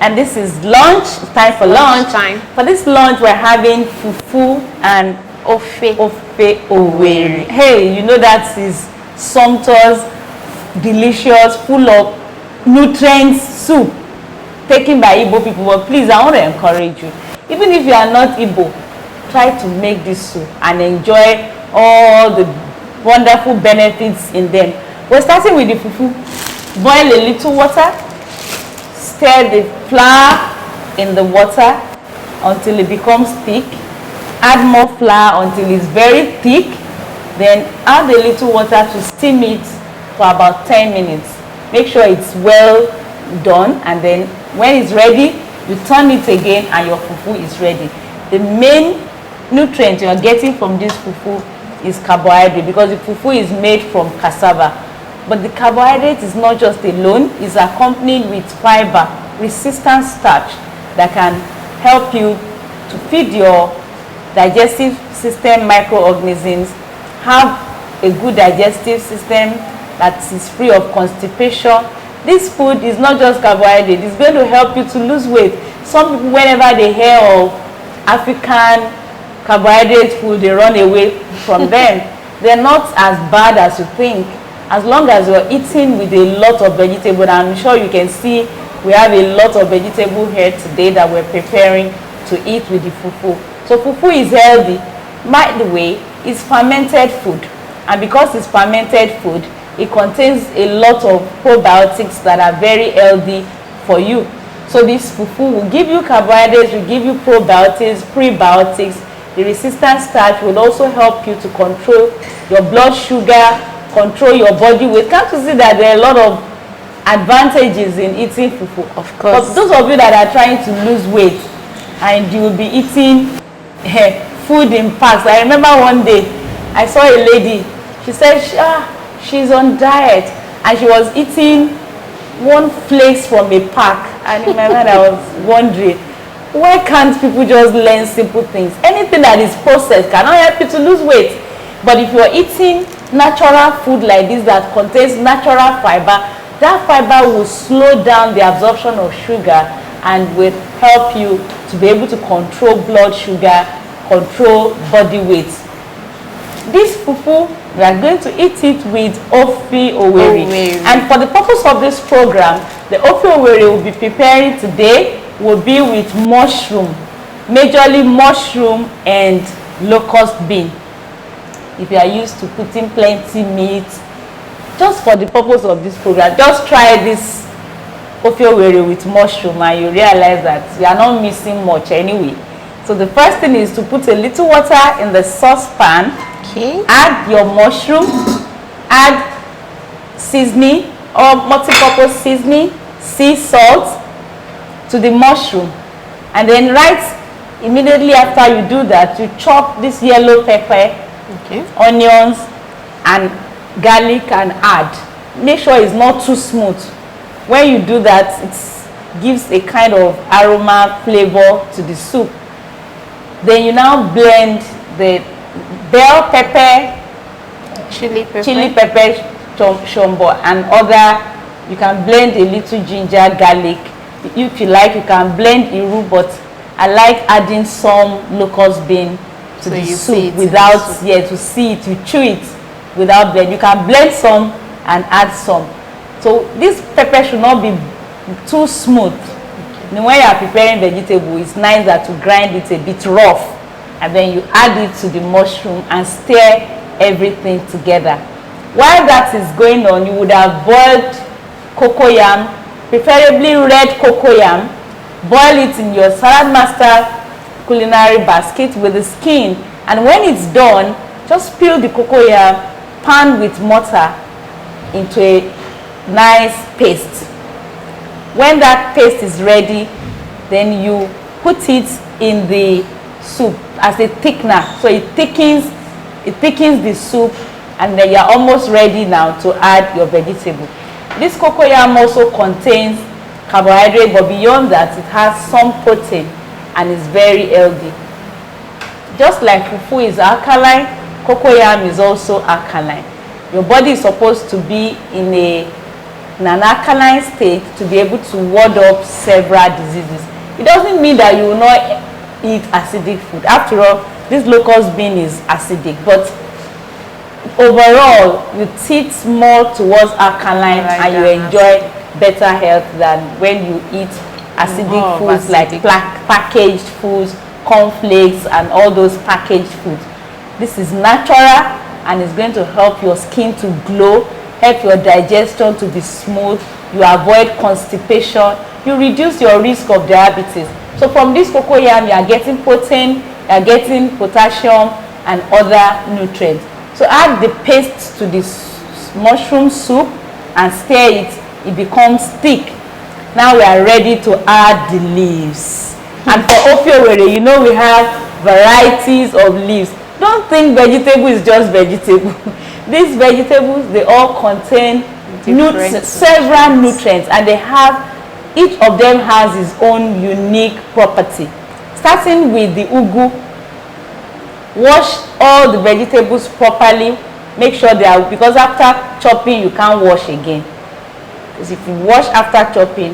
And this is lunch. It's time for lunch. Time. For this lunch, we're having fufu and Ofe Owerri. Hey, you know that is sumptuous, delicious, full of nutrients soup taken by Igbo people. But please, I want to encourage you, even if you are not Igbo, try to make this soup and enjoy all the wonderful benefits in them. We're starting with the fufu. Boil a little water, stir the flour in the water until it becomes thick. Add more flour until it's very thick. Then add a little water to steam it for about 10 minutes. Make sure it's well done, and then when it's ready, you turn it again and your fufu is ready. The main nutrient you are getting from this fufu is carbohydrate, because the fufu is made from cassava. But the carbohydrate is not just alone, it's accompanied with fiber, resistant starch that can help you to feed your digestive system microorganisms, have a good digestive system that is free of constipation. This food is not just carbohydrate, it's going to help you to lose weight. Some people, whenever they hear of African carbohydrate food, they run away from them. They're not as bad as you think, as long as you're eating with a lot of vegetable. I'm sure you can see we have a lot of vegetable here today that we're preparing to eat with the fufu. So fufu is healthy. By the way, it's fermented food, and because it's fermented food, it contains a lot of probiotics that are very healthy for you. So this fufu will give you carbohydrates, will give you probiotics, prebiotics. The resistant starch will also help you to control your blood sugar, control your body weight. Can't you see that there are a lot of advantages in eating fufu? Of course. But those of you that are trying to lose weight and you will be eating food in packs. I remember one day I saw a lady. She said she's on diet and she was eating one flakes from a pack. And in my mind I was wondering, why can't people just learn simple things? Anything that is processed cannot help you to lose weight. But if you're eating natural food like this that contains natural fiber, that fiber will slow down the absorption of sugar and will help you to be able to control blood sugar, control body weight. This fufu, we are going to eat it with Ofe Owerri. And for the purpose of this program, the Ofe Owerri we'll be preparing today will be with mushroom, majorly mushroom and locust bean. If you are used to putting plenty meat, just for the purpose of this program, just try this Ofe Owerri with mushroom and you realize that you are not missing much anyway. So the first thing is to put a little water in the saucepan. Okay. Add your mushroom, add seasoning or multi-purpose seasoning, sea salt to the mushroom, and then right immediately after you do that, you chop this yellow pepper, onions and garlic and add. Make sure it's not too smooth. When you do that, it gives a kind of aroma flavor to the soup. Then you now blend the bell pepper, chili pepper, shombo and other. You can blend a little ginger, garlic. If you like, you can blend iru, but I like adding some locust bean to the soup without, to see it, you chew it without blend. You can blend some and add some. So this pepper should not be too smooth. When you are preparing vegetable, it's nice that to grind it a bit rough, and then you add it to the mushroom and stir everything together. While that is going on, you would have boiled cocoyam, preferably red cocoyam. Boil it in your Salad Master culinary basket with the skin, and when it's done, just peel the cocoyam, pan with mortar into a nice paste. When that paste is ready, then you put it in the soup as a thickener, so it thickens the soup, and then you're almost ready now to add your vegetable. This cocoyam also contains carbohydrate, but beyond that it has some protein and is very healthy. Just like fufu is alkaline, cocoyam is also alkaline. Your body is supposed to be in a in an alkaline state to be able to ward off several diseases. It doesn't mean that you will not eat acidic food. After all, this locust bean is acidic, but overall you tilt more towards alkaline, and you enjoy better health than when you eat acidic foods like packaged foods, cornflakes, and all those packaged foods. This is natural and it's going to help your skin to glow, help your digestion to be smooth, you avoid constipation, you reduce your risk of diabetes. So from this cocoyam, you are getting protein, you are getting potassium and other nutrients. So add the paste to this mushroom soup and stir it, it becomes thick. Now we are ready to add the leaves. And for Ofiowere, you know we have varieties of leaves. Don't think vegetable is just vegetable. These vegetables, they all contain several nutrients, and they have, each of them has its own unique property. Starting with the ugu, wash all the vegetables properly. Make sure they are, because after chopping you can't wash again. Because if you wash after chopping,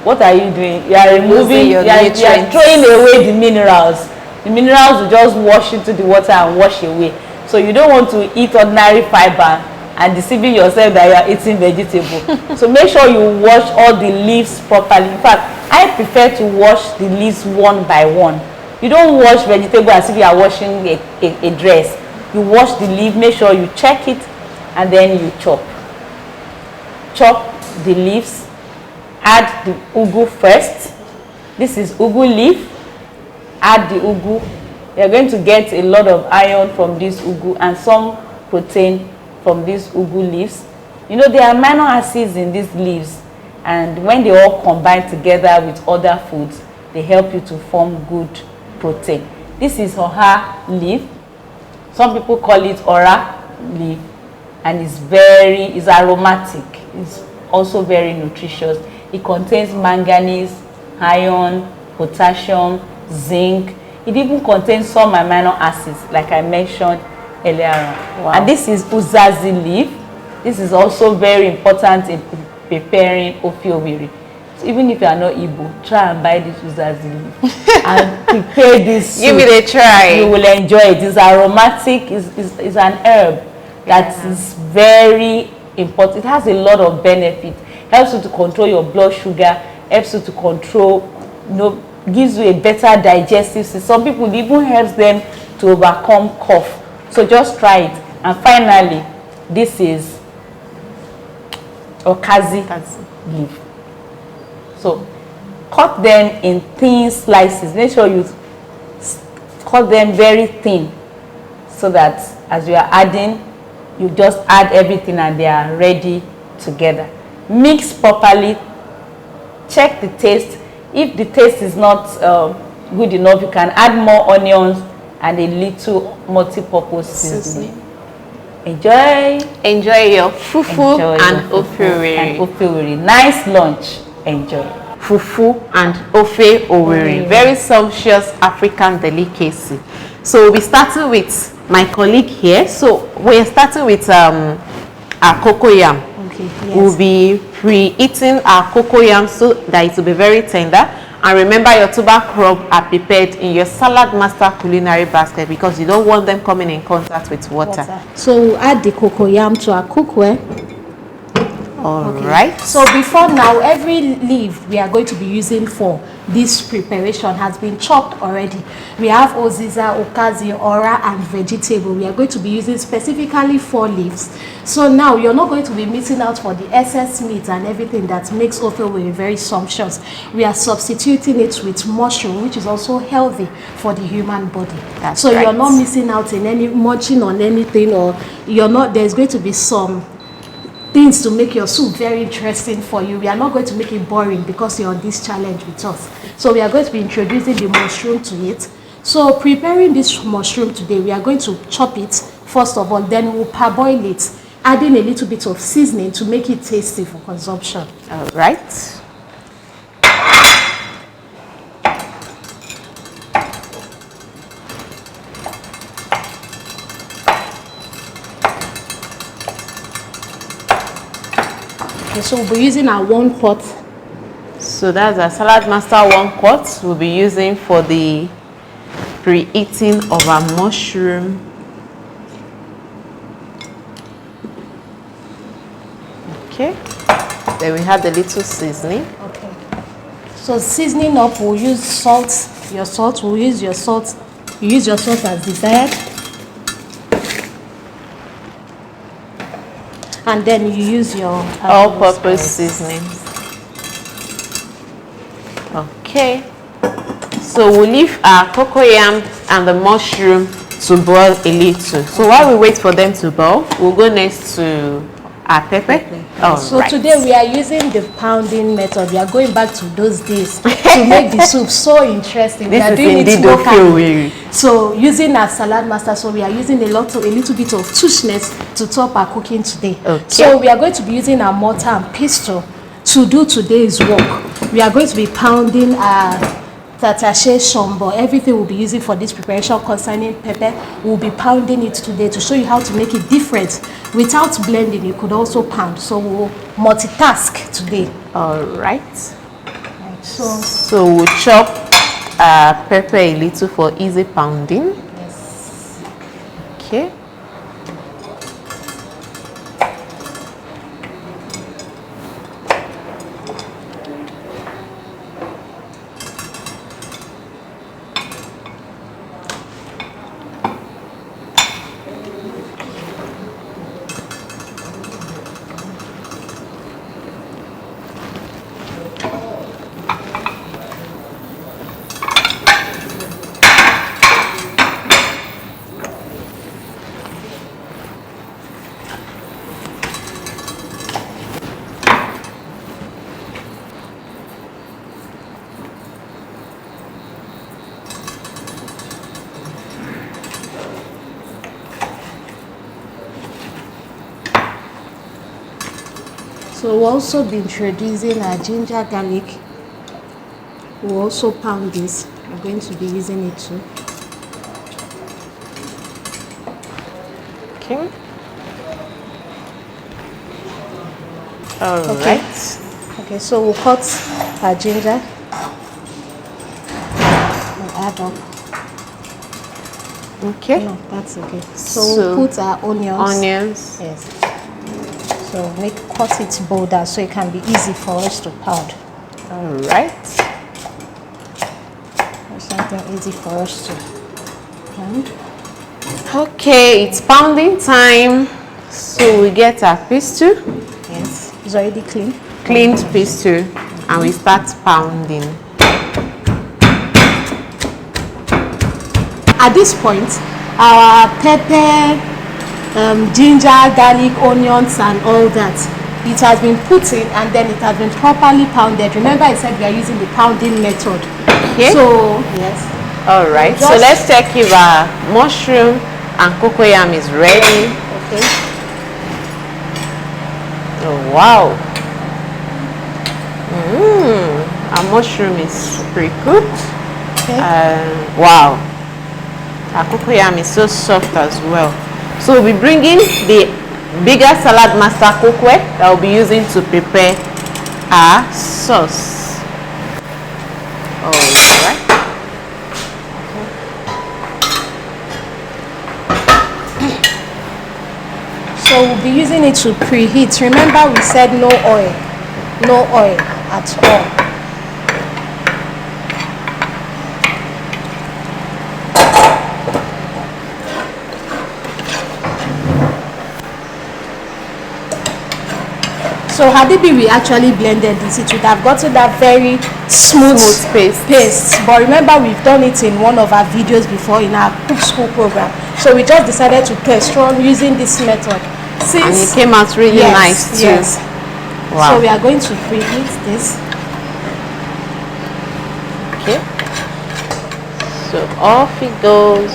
what are you doing? You are removing, you are throwing away the minerals. The minerals will just wash into the water and wash away. So you don't want to eat ordinary fiber and deceiving yourself that you are eating vegetable. So make sure you wash all the leaves properly. In fact, I prefer to wash the leaves one by one. You don't wash vegetable as if you are washing a dress. You wash the leaf, make sure you check it, and then you chop. Chop the leaves. Add the ugu first. This is ugu leaf. Add the ugu. You are going to get a lot of iron from this ugu and some protein from these ugu leaves. You know, there are amino acids in these leaves, and when they all combine together with other foods, they help you to form good protein. This is oha leaf. Some people call it ora leaf, and it's aromatic. It's also very nutritious. It contains manganese, iron, potassium, zinc. It even contains some amino acids, like I mentioned earlier on. Wow. And this is uzazi leaf. This is also very important in preparing ofiowere. So even if you are not Igbo, try and buy this uzazi leaf and prepare this soup. Give it a try. You will enjoy it. It's aromatic. It's an herb that is very important. It has a lot of benefit. Helps you to control your blood sugar. Helps you to control, gives you a better digestive system. Some people, even helps them to overcome cough. So just try it. And finally, this is okazi leaf. So cut them in thin slices. Make sure you cut them very thin, so that as you are adding, you just add everything and they are ready together. Mix properly. Check the taste. If the taste is not good enough, you can add more onions and a little multi-purpose seasoning. Enjoy your fufu and ofiowere. Nice lunch. Enjoy. Fufu and ofiowere. Very sumptuous African delicacy. So we'll be starting with my colleague here. So we're starting with our cocoyam. Okay, yes. We'll be pre-eating our cocoyam so that it will be very tender. And remember, your tuber crop are prepared in your Salad Master culinary basket, because you don't want them coming in contact with water. So we'll add the cocoyam to our cookware. All right. So before now, every leaf we are going to be using for this preparation has been chopped already. We have oziza, okazi, ora, and vegetable. We are going to be using specifically 4 leaves. So now you're not going to be missing out for the excess meat and everything that makes ofiowere very sumptuous. We are substituting it with mushroom, which is also healthy for the human body. That's so right. You're not missing out in any munching on anything, or there's going to be some things to make your soup very interesting for you. We are not going to make it boring because you're on this challenge with us. So we are going to be introducing the mushroom to it. So preparing this mushroom today, we are going to chop it first of all, then we'll parboil it, adding a little bit of seasoning to make it tasty for consumption. All right. Okay, so we'll be using our 1 quart. So that's our Salad Master 1 quart we'll be using for the preheating of our mushroom. Okay, then we have the little seasoning. Okay. So seasoning up, we'll use salt. Your salt, we'll use your salt. You use your salt as desired. And then you use your all-purpose seasoning. Okay, so we'll leave our cocoyam and the mushroom to boil a little. So while we wait for them to boil, we'll go next to our pepper. So today we are using the pounding method. We are going back to those days to make the soup so interesting. We are doing it locally. So using our Salad Master, so we are using a little bit of touchness to top our cooking today. Okay. So we are going to be using our mortar and pestle to do today's work. We are going to be pounding our tatashe shombo. Everything we'll be using for this preparation concerning pepper, we'll be pounding it today to show you how to make it different. Without blending, you could also pound. So we'll multitask today. All right. So we'll chop pepper a little for easy pounding. yes. Okay. So we'll also be introducing our ginger garlic. We'll also pound this. We're going to be using it too. Okay. All right. Okay, so we'll cut our ginger. We'll add up. Okay. No, that's okay. So we'll put our onions. Yes. So cut it bolder so it can be easy for us to pound. All right. Something easy for us to pound. Okay, it's pounding time. So we get our pestle. Yes, it's already clean. Cleaned pestle, and we start pounding. At this point, our pepper, ginger, garlic, onions and all that, it has been put in and then it has been properly pounded. Remember I said we are using the pounding method. Okay. So yes. All right, so let's check if our mushroom and cocoyam is ready. Okay. Oh wow. Our mushroom is pre-cooked. Okay. Wow. Our cocoyam is so soft as well. So we'll be bringing the bigger Salad Master cookware that we'll be using to prepare our sauce. All right. So we'll be using it to preheat. Remember we said no oil at all. So had it been we actually blended this, it would have gotten that very smooth paste. But remember, we've done it in one of our videos before in our cook school program. So we just decided to test run using this method. And it came out really nice too. Yes. Wow. So we are going to preheat this. Okay. So off it goes.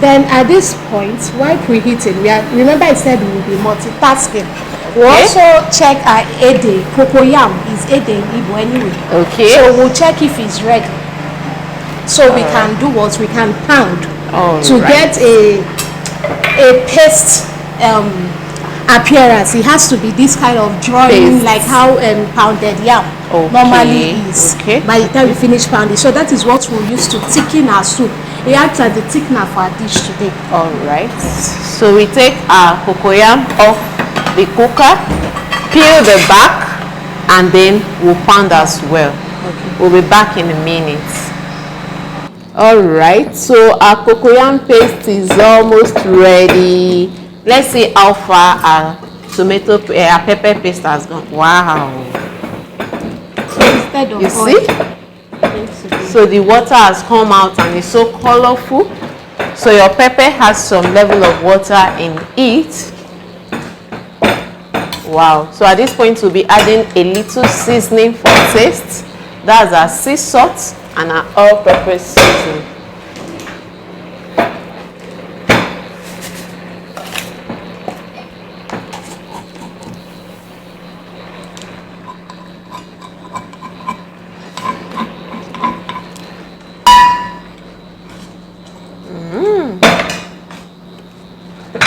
Then at this point, while preheating, remember I said we will be multitasking. We'll also check our ede. Cocoyam is ede in Igbo anyway. Okay. So we'll check if it's ready. So we can do what? We can pound to get a paste. appearance. It has to be this kind of drawing, Paste. like how pounded yam Okay, normally is. okay. By the time we finish pounding, so that is what we use to thicken our soup. It acts as the thickener for our dish today. All right. So we take our cocoyam off the cooker, peel the back, and then we'll pound as well. Okay. We'll be back in a minute. All right. So our cocoyam paste is almost ready. Let's see how far our our pepper paste has gone. Wow. So instead of You oil, see? it's to be- So the water has come out and it's so colorful. So your pepper has some level of water in it. Wow. So at this point we'll be adding a little seasoning for taste. That's our sea salt and our all-purpose seasoning.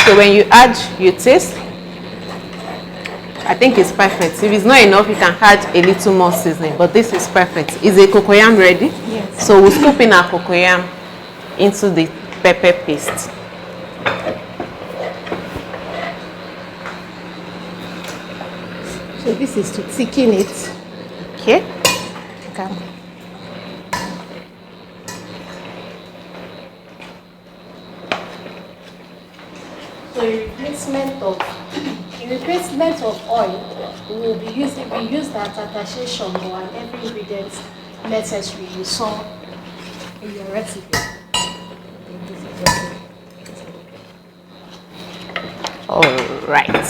So when you add, you taste. I think it's perfect. If it's not enough, you can add a little more seasoning. But this is perfect. Is the cocoyam ready? Yes. So we'll scoop in our cocoyam into the pepper paste. So this is to thicken it. Okay. Okay. So in replacement of oil, we use that attaché shombo and every ingredient necessary you saw in your recipe. All right.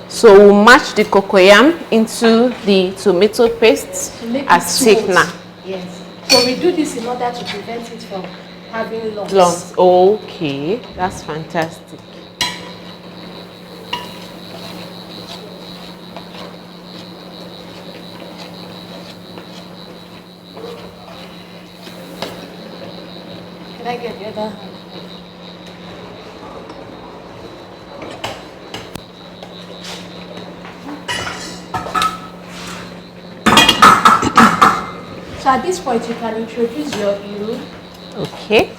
So we'll mash the cocoyam into the tomato paste To make it as smooth. thickener. Yes. So we do this in order to prevent it from having lumps. Lumps. Okay, that's fantastic. Can I get the other? So at this point, you can introduce your iru. Okay.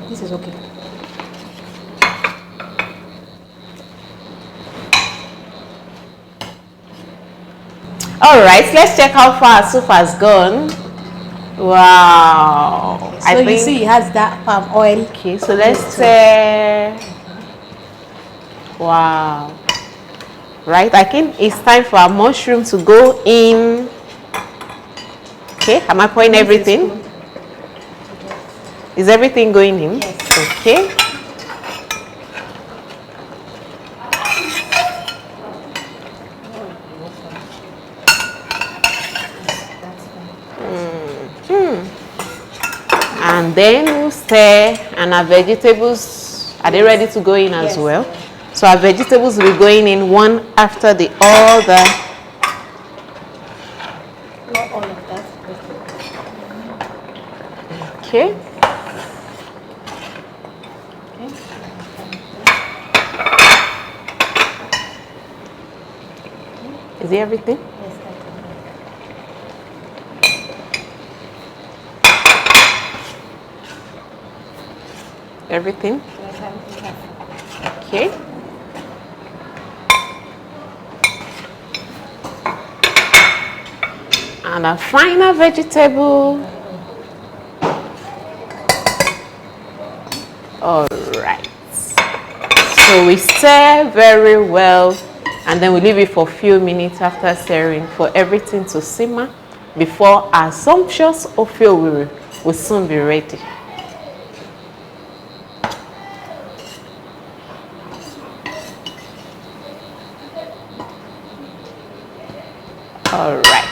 This is okay. All right, let's check how far our soup has gone. Wow. So you see, it has that palm oil. Okay, so let's say, wow. Right, I think it's time for our mushroom to go in. Okay, am I pouring everything? Is everything going in? Yes. Okay. And then we'll stir, and our vegetables, are they ready to go in as Yes. well? So our vegetables will be going in one after the other. Not all of that. Okay. Is it everything? Yes, that's Everything? okay. Okay. And our final vegetable. All right. So we stir very well, and then we leave it for a few minutes after stirring for everything to simmer before our sumptuous ofe owere will soon be ready. All right.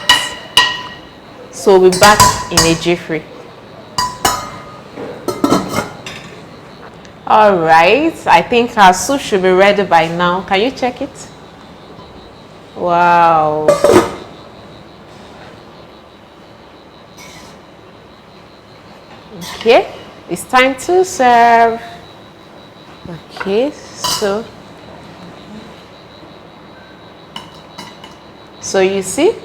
So we'll be back in a jiffy. All right. I think our soup should be ready by now. Can you check it? Wow. Okay. It's time to serve. Okay, so you see,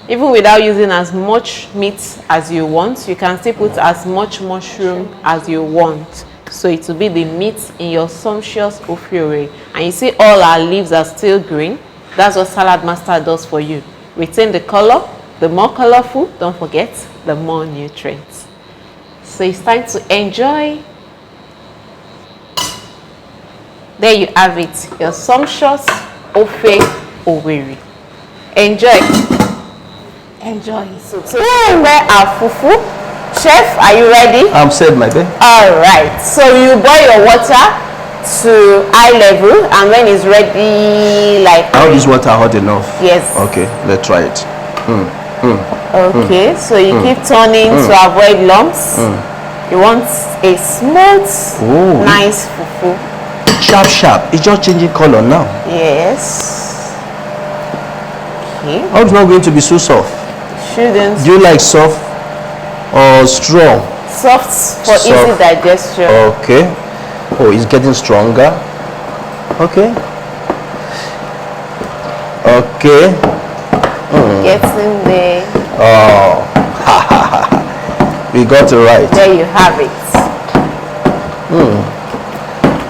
even without using as much meat as you want, you can still put as much mushroom as you want. So it will be the meat in your sumptuous ofe owere. And you see all our leaves are still green. That's what Salad Master does for you. Retain the color. The more colorful, don't forget, the more nutrients. So it's time to enjoy. There you have it, your sumptuous ofe owere. Enjoy. Enjoy. So prepare our fufu. Chef, are you ready? I'm set, my babe. All right. So you boil your water to high level, and when it's ready, like How is water hot enough? yes. Okay, let's try it. Okay. So you keep turning to avoid lumps. You want a smooth, Ooh. nice fufu. Sharp, sharp. It's just changing color now. Yes. Okay. How it's not going to be so soft? Shouldn't Do you like soft or strong? soft for easy Soft. digestion. Okay. Oh, it's getting stronger. Okay. Okay. Getting there. Oh. We got it right. There you have it.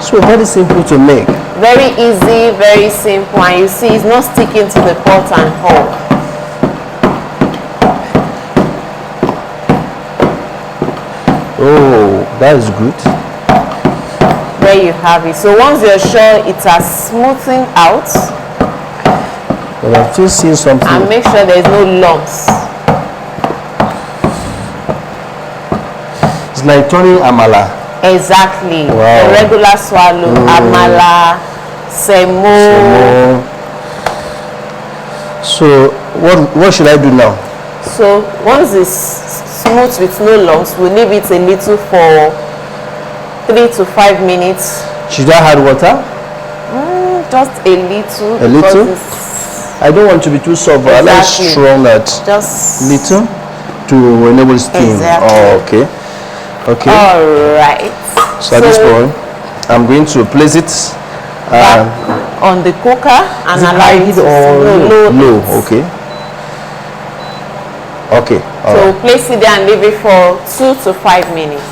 So very simple to make. Very easy, very simple, and you see it's not sticking to the pot and all. Oh, that is good. There you have it. So once you're sure it has smoothing out, But I'm still seeing something. and make sure there's no lumps. It's like turning amala. Exactly. Wow. A regular swallow, amala, semo. So what should I do now? So once it's smooth with no lumps, we leave it a little for 3 to 5 minutes. Should I add water? Just a little. A because little? it's I don't want to be too soft, but I like Exactly. strong that just little to enable steam. Exactly. Oh, okay. Okay. all right. So at this point, I'm going to place it on the cooker and is it allow high it heat to or low. low? Okay. Okay. All So right. place it there and leave it for 2 to 5 minutes.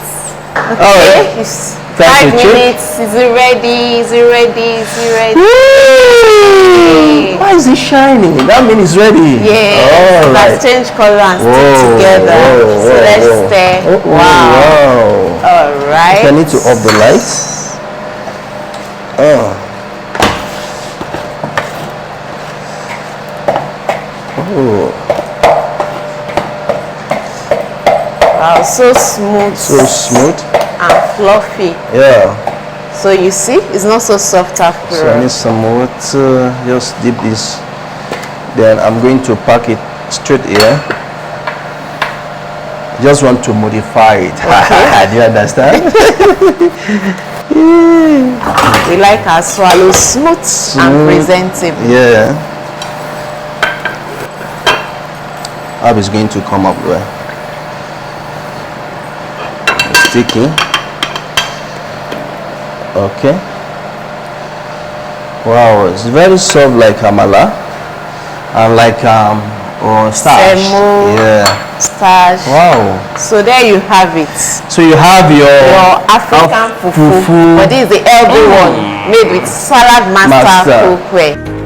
All right. Okay, it's Thank 5 you, Chief. minutes. Is it ready? Is it ready? Is it ready? Woo! Why is it shining? That means it's ready. Yeah, All right. let's change color and stick Whoa, together. whoa, So whoa, let's whoa. stir. Oh, Wow. wow. All right. I need to off the lights. Oh. Oh, Wow, so smooth. so smooth. and fluffy. Yeah. So you see, it's not so soft after So I all. need some water. Just dip this. Then I'm going to pack it straight here. Just want to modify it. Do you understand? We like our swallow smooth and presentable. Yeah. How is going to come up well. Sticky. Okay. Wow, it's very soft like amala and like starch. Semo. Yeah. Starch. Wow. So there you have it. So you have your African fufu. fufu. But this is the healthy one made with Salad Master Master. cookware.